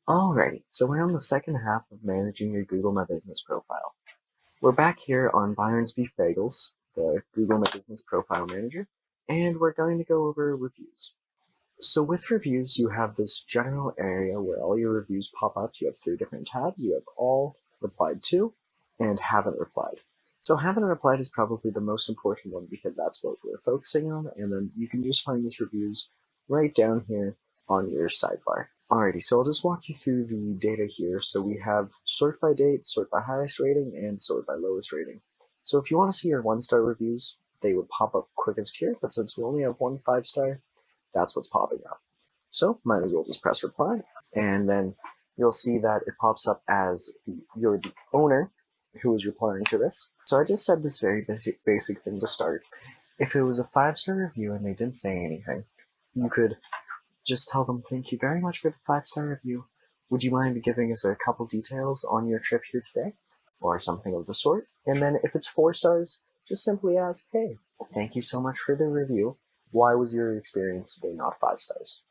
Alrighty, so we're on the second half of managing your Google My Business profile. We're back here on Byron's Beef Bagels, the Google My Business Profile Manager, and we're going to go over reviews. So with reviews, you have this general area where all your reviews pop up. You have 3 different tabs. You have all, replied to, and haven't replied. So haven't replied is probably the most important one because that's what we're focusing on, and then you can just find these reviews right down here on your sidebar. Alrighty, so I'll just walk you through the data here. So we have sort by date, sort by highest rating, and sort by lowest rating. So if you want to see your 1-star reviews, they would pop up quickest here, but since we only have 1 5-star, that's what's popping up. So might as well just press reply, and then you'll see that it pops up as you're the owner who is replying to this. So I just said this very basic thing to start. If it was a 5-star review and they didn't say anything, you could just tell them, thank you very much for the 5-star review. Would you mind giving us a couple details on your trip here today? Or something of the sort. And then if it's 4 stars, just simply ask, hey, thank you so much for the review. Why was your experience today not 5 stars?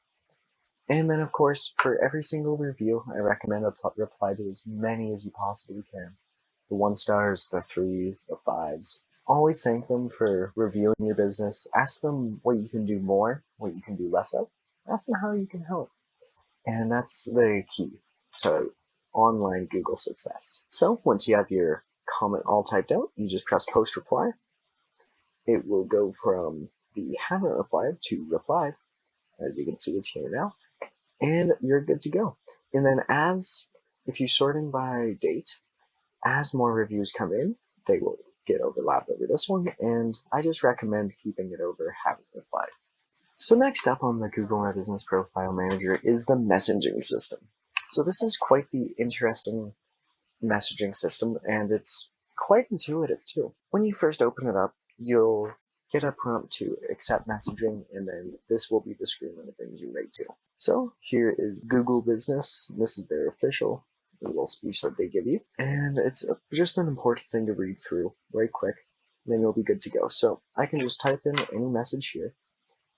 And then, of course, for every single review, I recommend reply to as many as you possibly can. The 1 stars, the 3s, the 5s. Always thank them for reviewing your business. Ask them what you can do more, what you can do less of. Ask them how you can help. And that's the key to online Google success. So once you have your comment all typed out, you just press post reply. It will go from the haven't replied to replied. As you can see, it's here now. And you're good to go. And then if you're sorting by date, as more reviews come in, they will get overlapped over this one, and I just recommend keeping it over haven't replied. So next up on the Google My Business Profile Manager is the messaging system. So this is quite the interesting messaging system, and it's quite intuitive too. When you first open it up, you'll get a prompt to accept messaging, and then this will be the screen that it brings you right to. So here is Google Business. This is their official little speech that they give you, and it's just an important thing to read through right quick, and then you'll be good to go. So I can just type in any message here,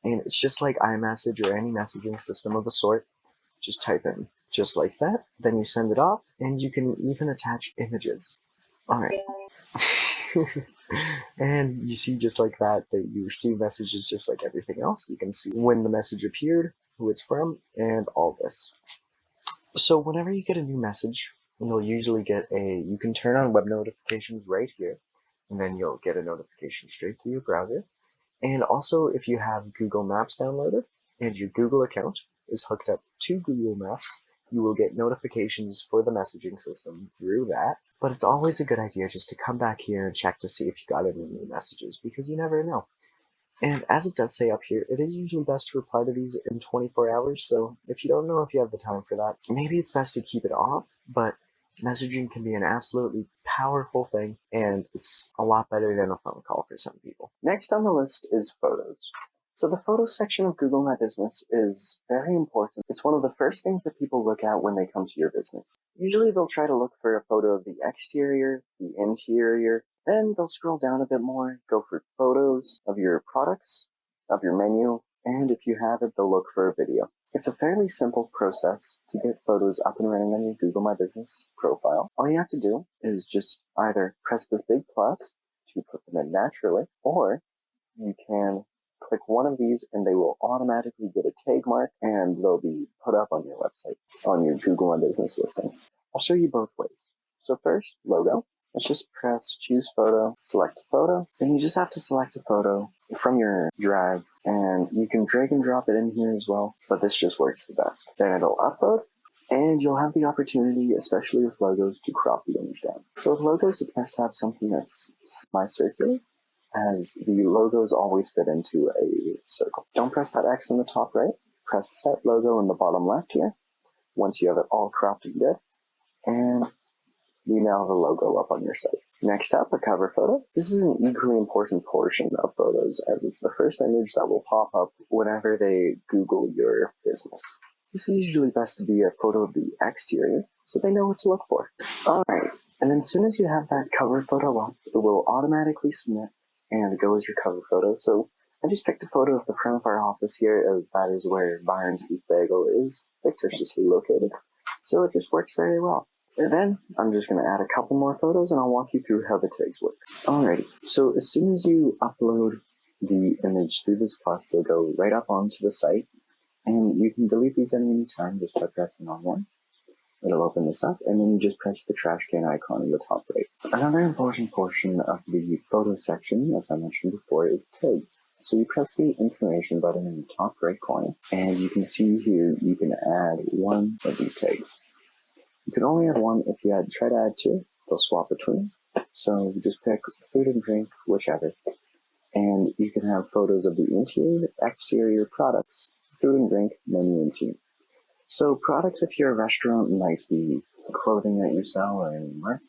and it's just like iMessage or any messaging system of the sort. Just type in just like that, then you send it off, and you can even attach images. Alright. And you see just like that you receive messages just like everything else. You can see when the message appeared, who it's from, and all this. So whenever you get a new message, you'll usually get you can turn on web notifications right here, and then you'll get a notification straight to your browser. And also, if you have Google Maps downloaded and your Google account is hooked up to Google Maps, you will get notifications for the messaging system through that. But it's always a good idea just to come back here and check to see if you got any new messages, because you never know. And as it does say up here, it is usually best to reply to these in 24 hours, so if you don't know if you have the time for that, maybe it's best to keep it off, but messaging can be an absolutely powerful thing, and it's a lot better than a phone call for some people. Next on the list is photos. So the photo section of Google My Business is very important. It's one of the first things that people look at when they come to your business. Usually they'll try to look for a photo of the exterior, the interior, then they'll scroll down a bit more, go for photos of your products, of your menu, and if you have it, they'll look for a video. It's a fairly simple process to get photos up and running on your Google My Business profile. All you have to do is just either press this big plus to put them in naturally, or you can click one of these and they will automatically get a tag mark and they'll be put up on your website, on your Google My Business listing. I'll show you both ways. So first, logo. Let's just press choose photo, select a photo, and you just have to select a photo from your drive, and you can drag and drop it in here as well, but this just works the best. Then it'll upload, and you'll have the opportunity, especially with logos, to crop the image down. So with logos, it's best to have something that's semi-circular, as the logos always fit into a circle. Don't press that X in the top right, press set logo in the bottom left here, once you have it all cropped and good, and you now have a logo up on your site. Next up, a cover photo. This is an equally important portion of photos, as it's the first image that will pop up whenever they Google your business. This is usually best to be a photo of the exterior, so they know what to look for. Alright, and then as soon as you have that cover photo up, it will automatically submit and go as your cover photo. So I just picked a photo of the front of our office here, as that is where Byron's Beef Bagel is fictitiously located. So it just works very well. And then I'm just going to add a couple more photos and I'll walk you through how the tags work. Alrighty, so as soon as you upload the image through this plus, they'll go right up onto the site, and you can delete these at any time just by pressing on one. It'll open this up, and then you just press the trash can icon in the top right. Another important portion of the photo section, as I mentioned before, is tags. So you press the information button in the top right corner, and you can see here you can add one of these tags. You can only add one. If you try to add two, they'll swap between. So you just pick food and drink, whichever. And you can have photos of the interior, exterior products, food and drink, menu, and team. So products, if you're a restaurant, might be clothing that you sell or any merch.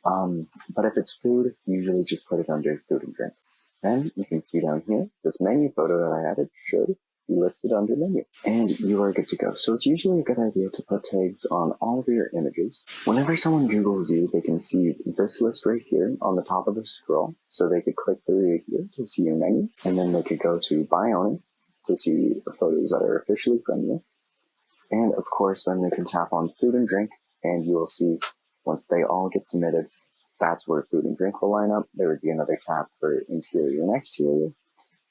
But if it's food, usually just put it under food and drink. Then you can see down here, this menu photo that I added should be listed under menu. And you are good to go. So it's usually a good idea to put tags on all of your images. Whenever someone Googles you, they can see this list right here on the top of the scroll. So they could click through here to see your menu. And then they could go to By Owner to see the photos that are officially from you. And of course, then they can tap on food and drink, and you will see once they all get submitted, that's where food and drink will line up. There would be another tab for interior and exterior,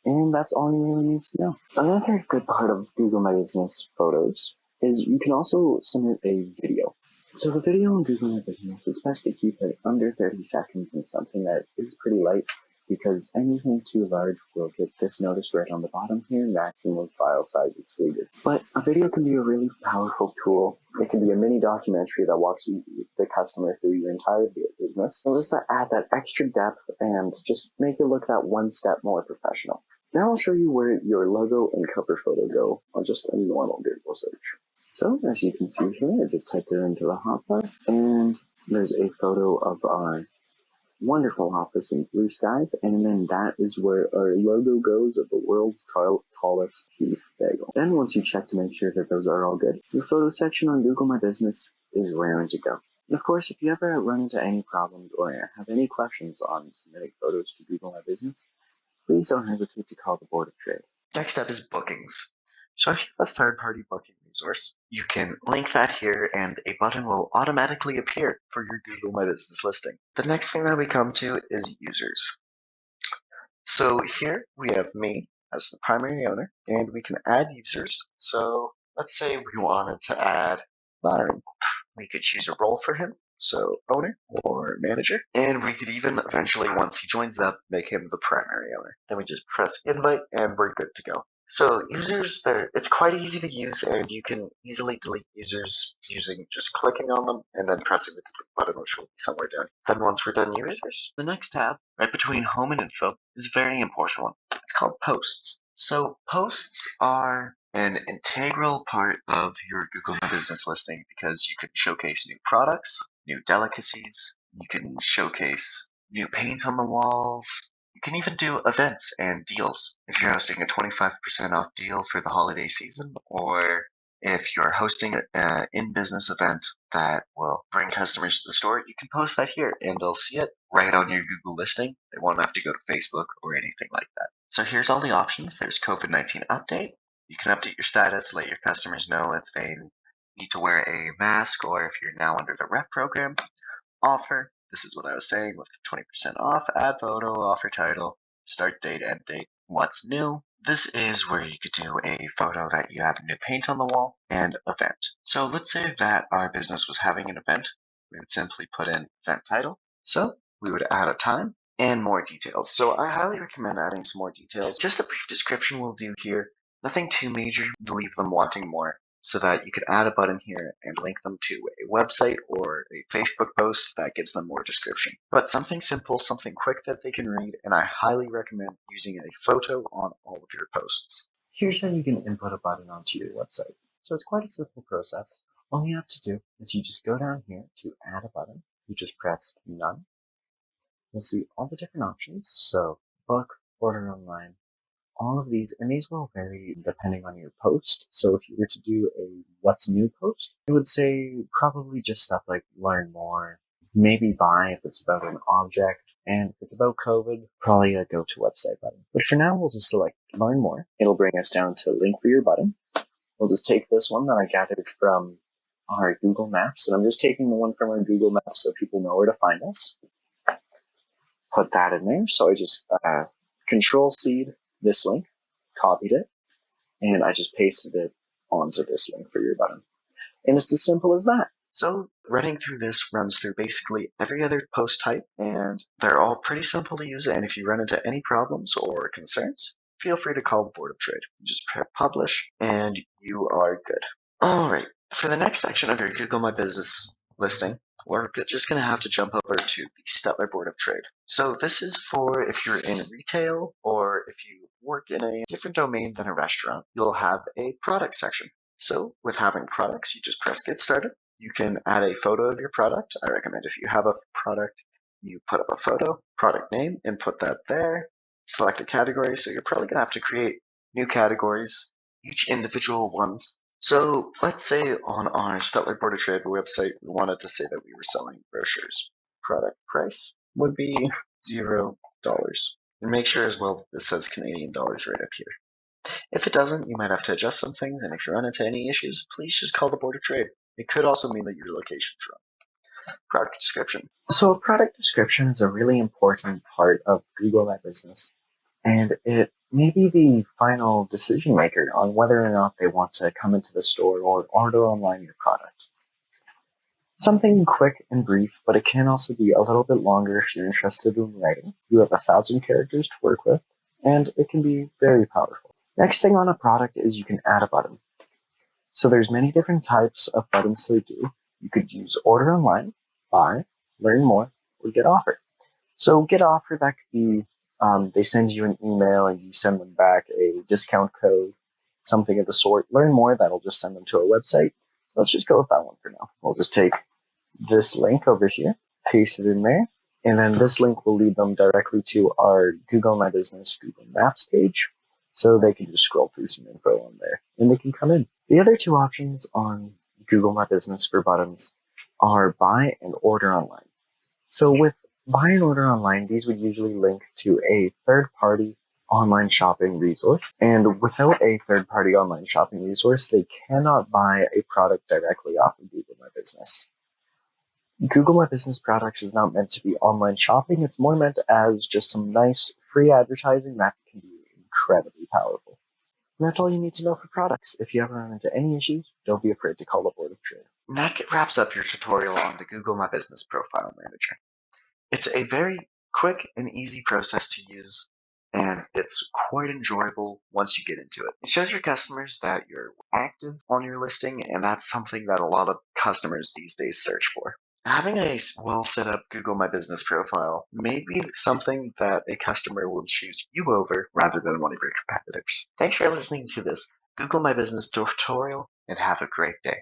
and that's all you really need to know. Another good part of Google My Business photos is you can also submit a video. So the video on Google My Business, it's best to keep it under 30 seconds and something that is pretty light, because anything too large will get this notice right on the bottom here, maximum file size exceeded. But a video can be a really powerful tool. It can be a mini documentary that walks the customer through your entire business, and just to add that extra depth and just make it look that one step more professional. Now I'll show you where your logo and cover photo go on just a normal Google search. So as you can see here, I just typed it into the hotbar, and there's a photo of our wonderful office in blue skies, and then that is where our logo goes of the world's tallest beef bagel. Then once you check to make sure that those are all good, your photo section on Google My Business is raring to go. And of course, if you ever run into any problems or have any questions on submitting photos to Google My Business, please don't hesitate to call the Board of Trade. Next up is bookings. So if you have a third-party booking resource, you can link that here and a button will automatically appear for your Google My Business listing. The next thing that we come to is users. So here we have me as the primary owner, and we can add users. So let's say we wanted to add Byron. We could choose a role for him, so owner or manager, and we could even eventually, once he joins up, make him the primary owner. Then we just press invite and we're good to go. So users, it's quite easy to use, and you can easily delete users using just clicking on them and then pressing the delete button, which will be somewhere down. Then once we're done users, the next tab, right between home and info, is a very important one. It's called posts. So posts are an integral part of your Google My Business listing because you can showcase new products, new delicacies, you can showcase new paint on the walls, you can even do events and deals. If you're hosting a 25% off deal for the holiday season, or if you're hosting an in-business event that will bring customers to the store, you can post that here and they'll see it right on your Google listing. They won't have to go to Facebook or anything like that. So here's all the options. There's COVID-19 update. You can update your status, let your customers know if they need to wear a mask or if you're now under the rep program. Offer. This is what I was saying with 20% off, add photo, offer title, start date, end date. What's new? This is where you could do a photo that you have new paint on the wall and event. So let's say that our business was having an event. We would simply put in event title. So we would add a time and more details. So I highly recommend adding some more details. Just a brief description will do here. Nothing too major to leave them wanting more, so that you could add a button here and link them to a website or a Facebook post that gives them more description. But something simple, something quick that they can read, and I highly recommend using a photo on all of your posts. Here's how you can input a button onto your website. So it's quite a simple process. All you have to do is you just go down here to add a button. You just press none. You'll see all the different options. So book, order online, all of these, and these will vary depending on your post. So if you were to do a what's new post, it would say probably just stuff like learn more, maybe buy if it's about an object, and if it's about COVID, probably a go to website button. But for now, we'll just select learn more. It'll bring us down to link for your button. We'll just take this one that I gathered from our Google Maps, and I'm just taking the one from our Google Maps so people know where to find us. Put that in there. So I just Control-C'd this link, copied it, and I just pasted it onto this link for your button. And it's as simple as that. So running through this runs through basically every other post type, and they're all pretty simple to use. And if you run into any problems or concerns, feel free to call the Board of Trade. Just publish, and you are good. All right, for the next section of your Google My Business listing, we're just going to have to jump over to the Stellar Board of Trade. So this is for if you're in retail or if you work in a different domain than a restaurant, you'll have a product section. So with having products, you just press Get Started. You can add a photo of your product. I recommend if you have a product, you put up a photo, product name, and put that there. Select a category. So you're probably going to have to create new categories, each individual ones. So let's say on our Stellar Board of Trade website, we wanted to say that we were selling brochures. Product price would be $0. And make sure as well that this says Canadian dollars right up here. If it doesn't, you might have to adjust some things, and if you run into any issues, please just call the Board of Trade. It could also mean that your location's wrong. Product description. So a product description is a really important part of Google My Business, and it may be the final decision maker on whether or not they want to come into the store or order online your product. Something quick and brief, but it can also be a little bit longer if you're interested in writing. You have 1,000 characters to work with, and it can be very powerful. Next thing on a product is you can add a button. So there's many different types of buttons to do. You could use order online, buy, learn more, or get offer. So get offer, that could be they send you an email and you send them back a discount code, something of the sort. Learn more, that'll just send them to a website. So let's just go with that one for now. We'll just take this link over here, paste it in there, and then this link will lead them directly to our Google My Business Google Maps page. So they can just scroll through some info on there and they can come in. The other two options on Google My Business for buttons are buy and order online. So with buy and order online, these would usually link to a third-party online shopping resource. And without a third-party online shopping resource, they cannot buy a product directly off of Google My Business. Google My Business products is not meant to be online shopping. It's more meant as just some nice free advertising that can be incredibly powerful. And that's all you need to know for products. If you ever run into any issues, don't be afraid to call the Board of Trade. And that wraps up your tutorial on the Google My Business Profile Manager. It's a very quick and easy process to use, and it's quite enjoyable once you get into it. It shows your customers that you're active on your listing, and that's something that a lot of customers these days search for. Having a well set up Google My Business profile may be something that a customer will choose you over rather than one of your competitors. Thanks for listening to this Google My Business tutorial, and have a great day.